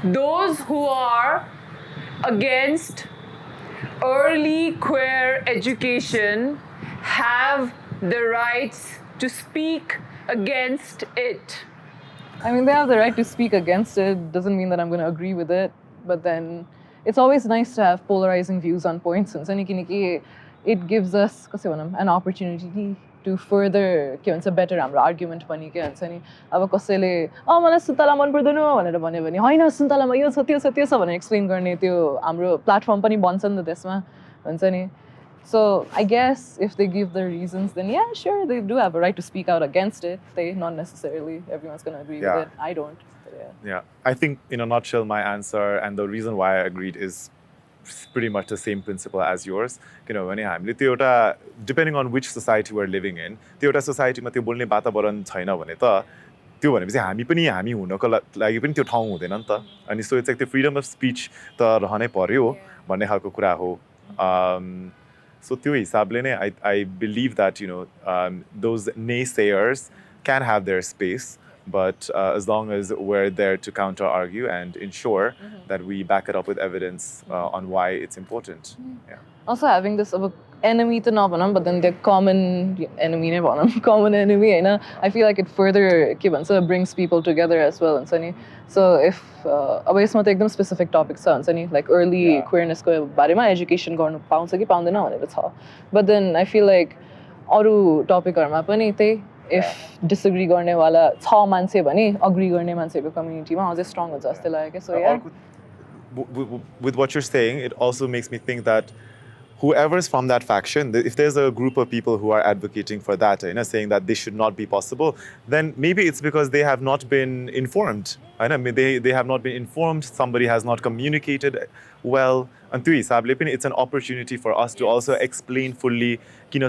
those who are against early queer education have the rights to speak against it. I mean, they have the right to speak against it. Doesn't mean that I'm going to agree with it. But then it's always nice to have polarizing views on points. And it gives us an opportunity to further a better argument. अब कसैले मलाई सुन्तला मन पर्दैन भनेर भन्यो भने होइन सुन्तलामा यो छ त्यो छ त्यो छ भनेर एक्सप्लेन गर्ने त्यो हाम्रो प्लेटफर्म पनि बन्छ नि त त्यसमा हुन्छ नि. So I guess if they give the reasons, then yeah, sure, they do have a right to speak out against it. They not necessarily everyone's going to agree with it. I don't. But yeah. I think in a nutshell, my answer and the reason why I agreed is pretty much the same principle as yours. किनभने हामीले त्यो एउटा depending on which society we're living in, त्यो एउटा societyमा त्यो बोल्ने वातावरण छैन भने त त्यो भनेपछि हामी पनि हामी हुनको लागि पनि त्यो ठाउँ हुँदैन नि त. अनि सो इट्स लाइक त्यो फ्रिडम अफ स्पिच त रहनै पर्यो भन्ने खालको कुरा हो. So त्यो हिसाबले नै I believe that those naysayers can have their space, but as long as we're there to counter argue and ensure that we back it up with evidence on why it's important. Yeah. Also having this enemy to not but then the common enemy common enemy I feel like it further brings people together as well. And so if एकदम specific topics like early queerness को बारेमा education गर्नु पाउँछ कि पाउँदैन भनेर छ. But then I feel like अरू टपिकहरुमा पनि त्यही if disagree गर्ने वाला छ मान्छे भने agree गर्ने मान्छेको कम्युनिटीमा अझै strong हुन्छ जस्तो लाग्यो. So yeah. With what you're saying, it also makes me think that whoever's from that faction, if there's a group of people who are advocating for that, saying that this should not be possible, then maybe it's because they have not been informed. I mean, they have not been informed, somebody has not communicated well. And it's an opportunity for us to also explain fully and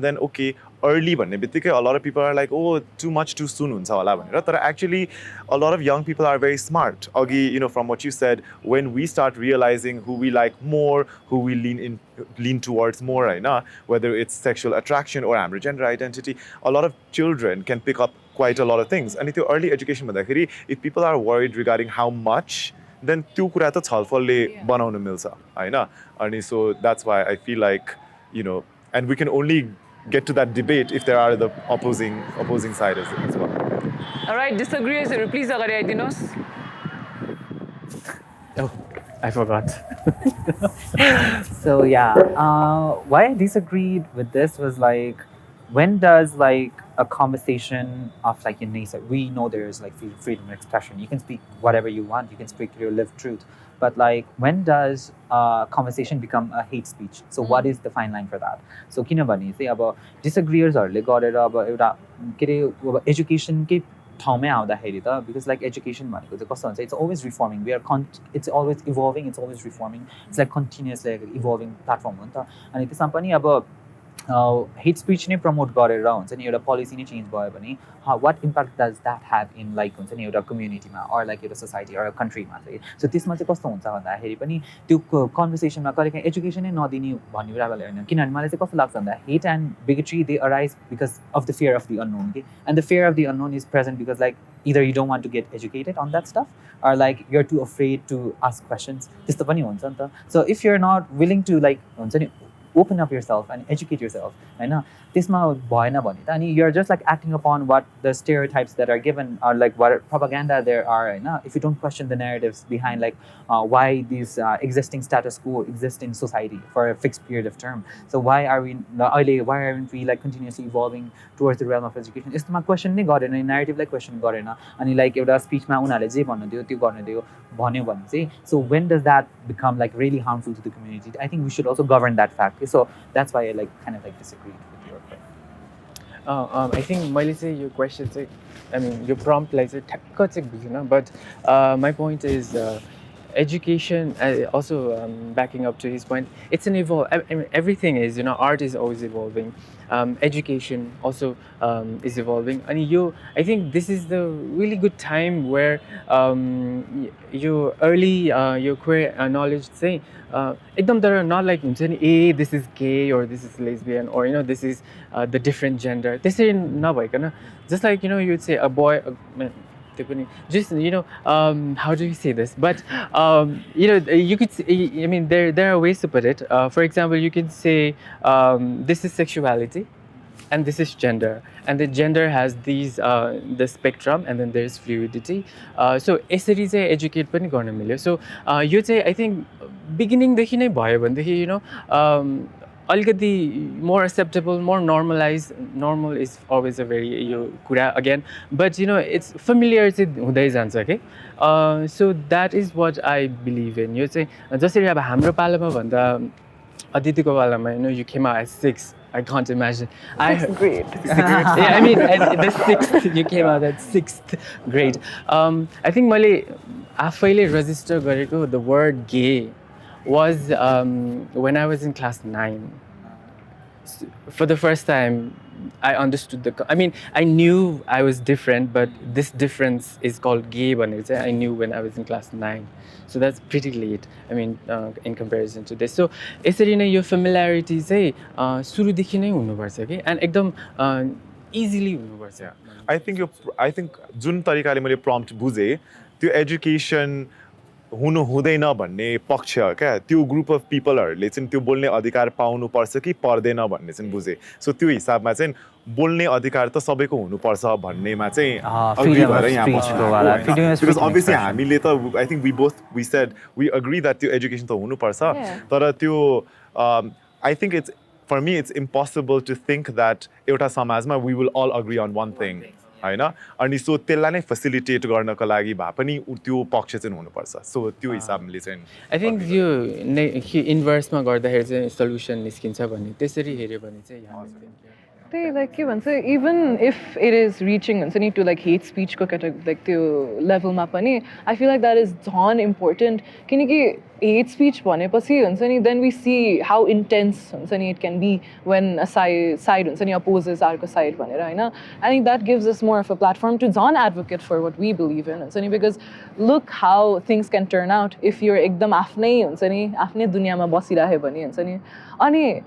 then okay, early a lot of people are like, oh, too much too soon. But actually a lot of young people are very smart. From what you said, when we start realizing who we like more, who we lean towards more, whether it's sexual attraction or gender identity, a lot of children can pick up quite a lot of things. And early education, if people are worried regarding how much, then त्यो कुरा त छलफलले बनाउन मिल्छ हैन. अनि so that's why I feel like and we can only get to that debate if there are the opposing side as well. All right, disagreeers, please agari aidinus. Oh, I forgot. So yeah, why I disagreed with this was like, when does like a conversation of like we know there's like freedom of expression, you can speak whatever you want, you can speak your lived truth, but like when does conversation become a hate speech? So what is the fine line for that? So kinabhane चाहिँ अब disagreersहरुले गरेर अब एउटा के रे education के ठाउँमै आउँदाखेरि त, because like education भनेको चाहिँ कस्तो हुन्छ, it's always reforming, it's always evolving, it's always reforming, it's like continuously evolving platform हो नि त. अनि त्यसमा पनि अब hate speech नै प्रमोट गरेर हुन्छ नि एउटा पोलिसी नै चेन्ज भयो भने what impact does that have in like हुन्छ नि एउटा कम्युनिटीमा or like एउटा सोसाइटी or कन्ट्रीमा चाहिँ. सो त्यसमा चाहिँ कस्तो हुन्छ भन्दाखेरि पनि त्यो कन्भर्सेसनमा कहिलेकाहीँ एजुकेसन नै नदिने भन्ने कुरा होइन. किनभने मलाई चाहिँ कस्तो लाग्छ भन्दा hate and bigotry, they arise because of the fear of the unknown, and the fear of the unknown is present because like either you don't want to get educated on that stuff or like you're too afraid to ask questions. त्यस्तो पनि हुन्छ नि त. So if you're not willing to like हुन्छ नि open up yourself and educate yourself, त्यसमा भएन भने त अनि you're just like acting upon what the stereotypes that are given or like what propaganda there are, if you don't question the narratives behind like why these existing status quo exist in society for a fixed period of term. So why aren't we like continuously evolving towards the realm of education? यसमा question नै गरेन, narrative like question गरेन, अनि like एउटा speechमा उनीहरूले जे भन्नु दियो त्यो गर्न दियो भन्यो भने चाहिँ, so when does that become like really harmful to the community? I think we should also govern that fact. So that's why I like kind of like disagreed with your point. I think मैले चाहिँ यो question चाहिँ, I mean your prompt लाई चाहिँ ठ्याक्क चाहिँ बुझिन, but my point is education, also backing up to his point, it's an I mean, everything is, art is always evolving, education also is evolving, and I think this is the really good time where your early your queer knowledge say ekdam there are not like this is gay or this is lesbian or this is the different gender, this is not like just like you'd say a boy Just how do you say this? But you could I mean there are ways to put it. For example, you can say this is sexuality, and this is gender, and the gender has these the spectrum, and then there's fluidity. So यसरी चाहिँ educate पनि गर्न मिल्यो. So यो चाहिँ I think beginning देखि नै भयो भनेदेखि अलिकति more acceptable, more normalized. Normal is always a very कुरा again, but it's familiar चाहिँ हुँदै जान्छ के. So that is what I believe in. यो चाहिँ जसरी अब हाम्रो पालामा भन्दा अदितिको पालामा you came out at 6. I can't imagine. Sixth grade. Yeah, I mean, at the 6th, you came out at 6th grade. I think मैले आफैले register गरेको the word gay was when I was in class 9. For the first time, I understood I mean, I knew I was different, but this difference is called gay भनेर चाहिँ I knew when I was in class 9. So that's pretty late, I mean, in comparison to this. So यसरी नै यो familiarity चाहिँ सुरुदेखि नै हुनुपर्छ के, and एकदम easily हुनुपर्छ. I think जुन तरिकाले मैले prompt बुझेँ त्यो education हुनु हुँदैन भन्ने पक्ष क्या, त्यो ग्रुप अफ पिपलहरूले चाहिँ त्यो बोल्ने अधिकार पाउनुपर्छ कि पर्दैन भन्ने चाहिँ बुझेँ. सो त्यो हिसाबमा चाहिँ बोल्ने अधिकार त सबैको हुनुपर्छ भन्नेमा चाहिँ अग्री भएर यहाँ बस्नु. बिकज अभियसली हामीले त I think we said we agree that त्यो एजुकेसन त हुनुपर्छ, तर त्यो I think it's for me it's impossible to think that एउटा समाजमा we will all agree on one thing होइन. अनि सो त्यसलाई नै फेसिलिटेट गर्नको लागि भए पनि त्यो पक्ष चाहिँ हुनुपर्छ. सो त्यो हिसाबले चाहिँ आई थिङ्क यो इन्भर्समा गर्दाखेरि चाहिँ सल्युसन निस्किन्छ भन्ने त्यसरी हेऱ्यो भने चाहिँ त्यही लाइक के भन्छ, even if it is reaching हुन्छ नि टु लाइक हेट स्पिचको लाइक त्यो लेभलमा पनि I feel like that is झन इम्पोर्टेन्ट. किनकि हेट स्पिच भनेपछि हुन्छ नि then we see how intense हुन्छ नि it can be when a side हुन्छ नि अपोजेस अर्को साइड भनेर होइन. And that gives us more of a platform to झन advocate for what we believe in हुन्छ नि. Because look how things can turn out if your एकदम आफ्नै हुन्छ नि आफ्नै दुनियाँमा बसिराख्यो भने हुन्छ नि. अनि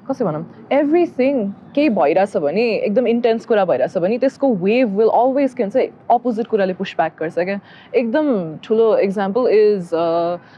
कसै भनौँ एभ्रिथिङ केही भइरहेछ भने एकदम इन्टेन्स कुरा भइरहेछ भने त्यसको वेभ विल अलवेज के भन्छ अपोजिट कुराले पुस ब्याक गर्छ क्या. एकदम ठुलो इक्जाम्पल इज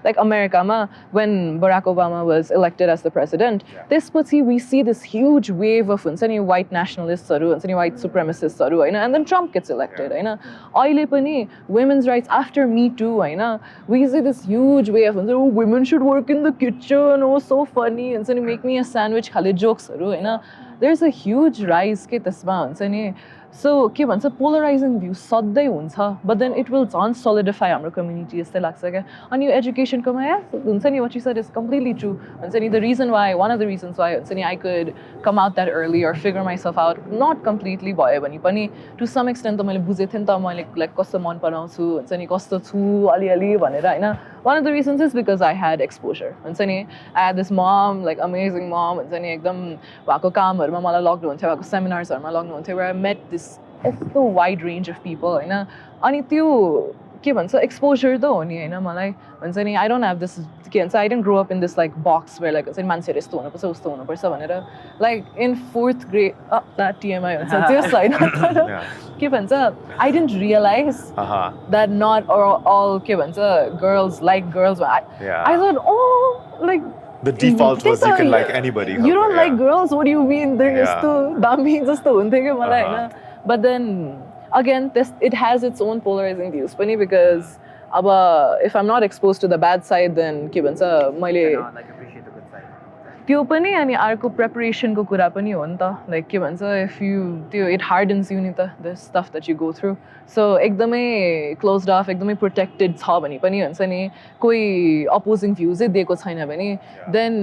लाइक अमेरिकामा when Barack Obama was elected as the president, त्यसपछि we see this huge wave of हुन्छ नि वाइट नेसनलिस्टहरू हुन्छ नि वाइट सुप्रेमेसिस्टहरू होइन, and then Trump gets elected होइन. अहिले पनि women's rights after me too होइन we see this huge way of हुन्छ women should work in the kitchen, oh so funny हुन्छ नि मेक मी अ स्यान्डविच खाले जोक्सहरू होइन. There is a huge rise के त्यसमा हुन्छ नि. सो के भन्छ पोलराइजिङ भ्यू सधैँ हुन्छ, बट देन इट विल झन सोलिडिफाई हाम्रो कम्युनिटी जस्तै लाग्छ क्या. अनि यो एजुकेसनकोमा हुन्छ नि what you said is completely true हुन्छ नि. The reason why one of the reasons why हुन्छ नि I could come out that early or figure myself out not completely भयो भने पनि टु सम एक्सटेन्ट त मैले बुझेको थिएँ नि त मैले लाइक कस्तो मन पराउँछु हुन्छ नि कस्तो छु अलिअलि भनेर होइन. One of the reasons is because I had exposure हुन्छ नि. I had this mom like amazing mom हुन्छ नि एकदम उहाँको कामहरूमा मलाई लग्नुहुन्थ्यो, उहाँको सेमिनार्सहरूमा लग्नुहुन्थ्यो वेयर आई मेट दिस यस्तो वाइड रेन्ज अफ पिपल होइन. अनि त्यो के भन्छ एक्सपोजर त हो नि होइन मलाई हुन्छ नि. आई डोन्ट ह्याभ दिस के भन्छ I don't grow up in this like box where like हुन्छ नि मान्छेहरू यस्तो हुनुपर्छ उस्तो हुनुपर्छ भनेर. Like in 4th grade TMI हुन्छ त्यस होइन के भन्छ I didn't realise that not all के भन्छ girls like girls. I thought oh like the default was you can like anybody. You don't like girls, what do you mean? They're यस्तो दामी जस्तो हुन्थ्यो क्या मलाई होइन. But then again it has its own polarizing views पनि because अब if I'm not exposed to the bad side then के भन्छ मैले त्यो पनि अनि अर्को प्रिपरेसनको कुरा पनि हो नि त. लाइक के भन्छ इफ यु त्यो इट हार्डन्स यु नि त the stuff that you go through. So एकदमै क्लोज्ड अफ एकदमै प्रोटेक्टेड छ भने पनि हुन्छ नि कोही अपोजिङ भ्युजै दिएको छैन भने then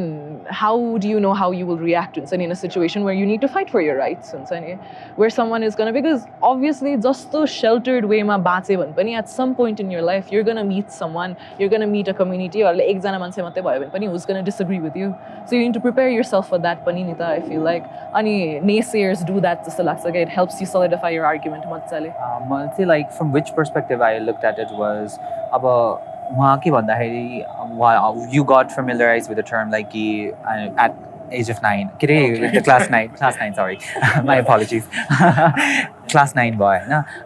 how do you know how you will react हुन्छ नि in a situation where you need to fight for your rights हुन्छ नि. Where someone is gonna because obviously जस्तो सेल्टर्ड वेमा बाँचे भने पनि at some point in your life you're gonna meet someone you're gonna meet a community हरूले एकजना मान्छे मात्रै भयो भने पनि whose gun disagree with you. So you to prepare yourself for that pani ni ta I feel like. Ani naysayers do that jasto लाग्छ के it helps you solidify your argument मज्जाले. I'll say like from which perspective I looked at it was अब वहाँ के भन्दाखेरि you got familiarized with the term like कि at age of 9. The class 9, sorry. My apologies. Class 9 boy.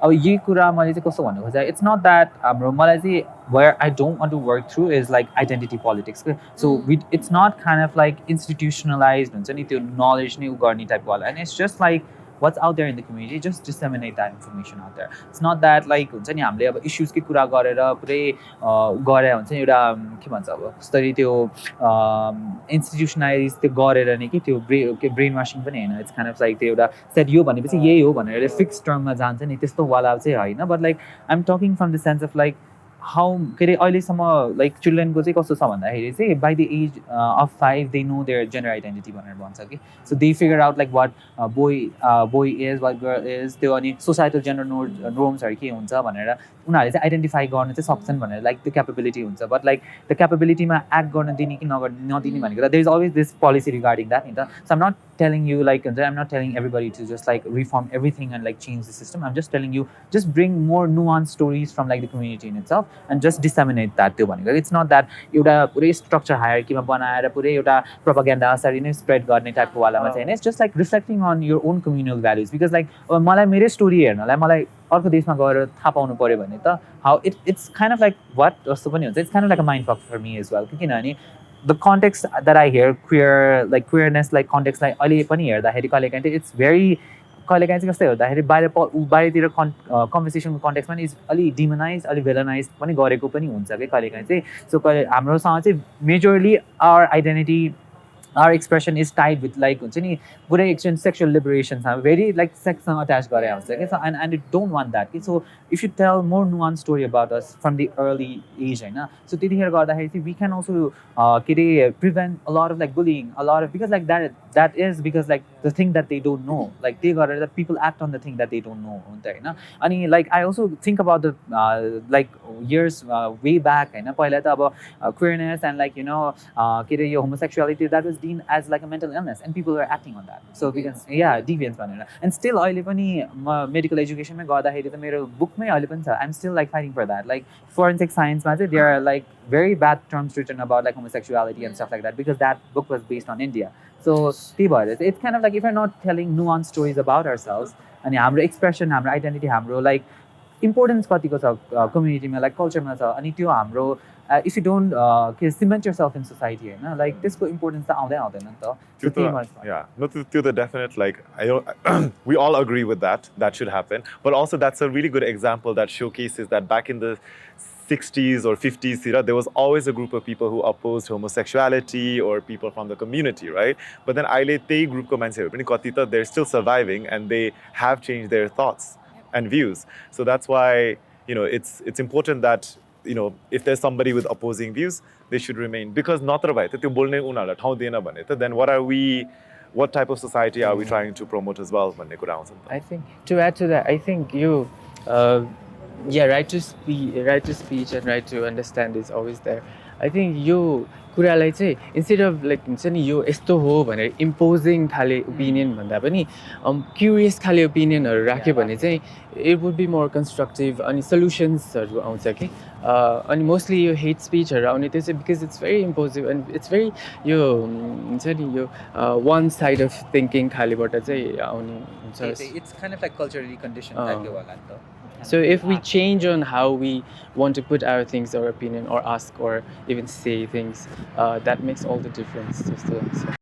अब यही कुरा मैले चाहिँ कस्तो भन्नु खोजेँ, it's not that मलाई चाहिँ where I don't want to work through is like identity politics. So it's not kind of like institutionalized हुन्छ नि त्यो knowledge नै उ गर्ने type वाला, and it's just like what's out there in the community, just disseminate that information out there. It's not that like हुन्छ नि हामीले अब issues के कुरा गरेर पुरै गरे हुन्छ नि एउटा के भन्छ अब जस्तै त्यो institutionalize त्यो गरेर नि कि त्यो brain washing पनि हैन. It's kind of like त्यो एउटा said यो भनेपछि यही हो भनेर fixed term मा जान्छ नि त्यस्तो वाला चाहिँ हैन. But like I'm talking from the sense of like how अहिलेसम्म like children को चाहिँ कस्तो छ भन्दाखेरि चाहिँ by the age of 5 they know their gender identity भनेर भन्छ कि. So they figure out like what boy is, what girl is, त्यो अनि societal gender norms हरु के हुन्छ भनेर उनीहरूले चाहिँ आइडेन्टिफाई गर्न चाहिँ सक्छन् भनेर like the capability हुन्छ. But like the capability मा act गर्न दिने कि नदिने भनेको त there is always this policy regarding that नि त. So I'm not telling you like I'm not telling everybody to just like reform everything and like change the system. I'm just telling you just bring more nuanced stories from like the community in itself and just disseminate that त्यो भनेको. It's not that एउटा पुरै structure hierarchy मा बनाएर पुरै एउटा propaganda असरी नै spread गर्ने टाइपको वालामा चाहिँ हैन. It's just like reflecting on your own communal values because like मलाई मेरो story हेर्नलाई मलाई अर्को देशमा गएर थाहा पाउनु पर्यो भने त how it's kind of like what जस्तो पनि हुन्छ. It's kind of like a mind fuck for me as well किनभने the context that I hear queerness like context like अहिले पनि हेर्दाखेरि कहिलेकाहीँ it's very कहिलेकाहीँ चाहिँ कस्तो हेर्दाखेरि बाहिरतिर कन्भर्सेसनको कन्टेक्स्टमा नि अलि डिमोनाइज अलि भेलनाइज पनि गरेको पनि हुन्छ कि कहिलेकाहीँ चाहिँ. सो हाम्रोसँग चाहिँ majorly our identity our expression is tied with like हुन्छ नि पुरै एक्सचेन्ज सेक्सुअल लिबरेसन छ भेरी लाइक सेक्ससँग अट्याच गरे हुन्छ कि. So and I don't want that कि. So if you tell more nuance story about us from the early age होइन. सो त्यतिखेर गर्दाखेरि चाहिँ वी क्यान अल्सो के अरे prevent a lot of like bullying a lot of because like that is because like the thing that they don't know like त्यही गरेर that people act on the thing that they don't know हुन्छ होइन. अनि like I also think about the like years way back होइन. पहिला त अब queerness and like you know के अरे यो homosexuality that was deemed as like a mental illness and people were acting on that. So we can deviance भनेर. And still अहिले पनि म मेडिकल एजुकेसनमै गर्दाखेरि त मेरो बुकमै अहिले पनि छ. I'm still like fighting for that. Like forensic science मा चाहिँ there are like very bad terms written about like homosexuality and stuff like that because that book was based on India. So त्यही भएर it's kind of like if we're not telling nuanced stories about ourselves अनि हाम्रो expression हाम्रो identity हाम्रो like importance कतिको छ कम्युनिटीमा like कल्चरमा छ अनि त्यो हाम्रो if you don't cement yourself in society होइन like त्यसको इम्पोर्टेन्स त आउँदैन नि त. No, to the definite like we all agree with that should happen, but also that's a really good example that showcases that back in the 60s or 50s there was always a group of people who opposed homosexuality or people from the community, right? But then अहिले त्यही ग्रुपको मान्छेहरू पनि कति त they're still surviving and they have changed their thoughts and views. So that's why it's important that if there's somebody with opposing views they should remain because नत्र भए त त्यो बोल्ने उनीहरूलाई ठाउँ दिएन भने त then what type of society are we trying to promote as well भन्ने कुरा आउँछ नि त. I think to add to that I think right to speech and right to understand is always there. I think यो कुरालाई चाहिँ instead of like हुन्छ नि यो यस्तो हो भनेर imposing खाले ओपिनियन भन्दा पनि क्युरियस खाले ओपिनियनहरू राख्यो भने चाहिँ it would be more constructive अनि सल्युसन्सहरू आउँछ कि. अनि मोस्टली यो हेट स्पिचहरू आउने त्यो चाहिँ because it's very imposing and it's very यो हुन्छ नि यो वान साइड अफ थिङ्किङ खालेबाट चाहिँ आउने हुन्छ. It's kind of like culturally condition टाइपको होला नि त. So if we change on how we want to put our things or opinion or ask or even say things, that makes all the difference. Just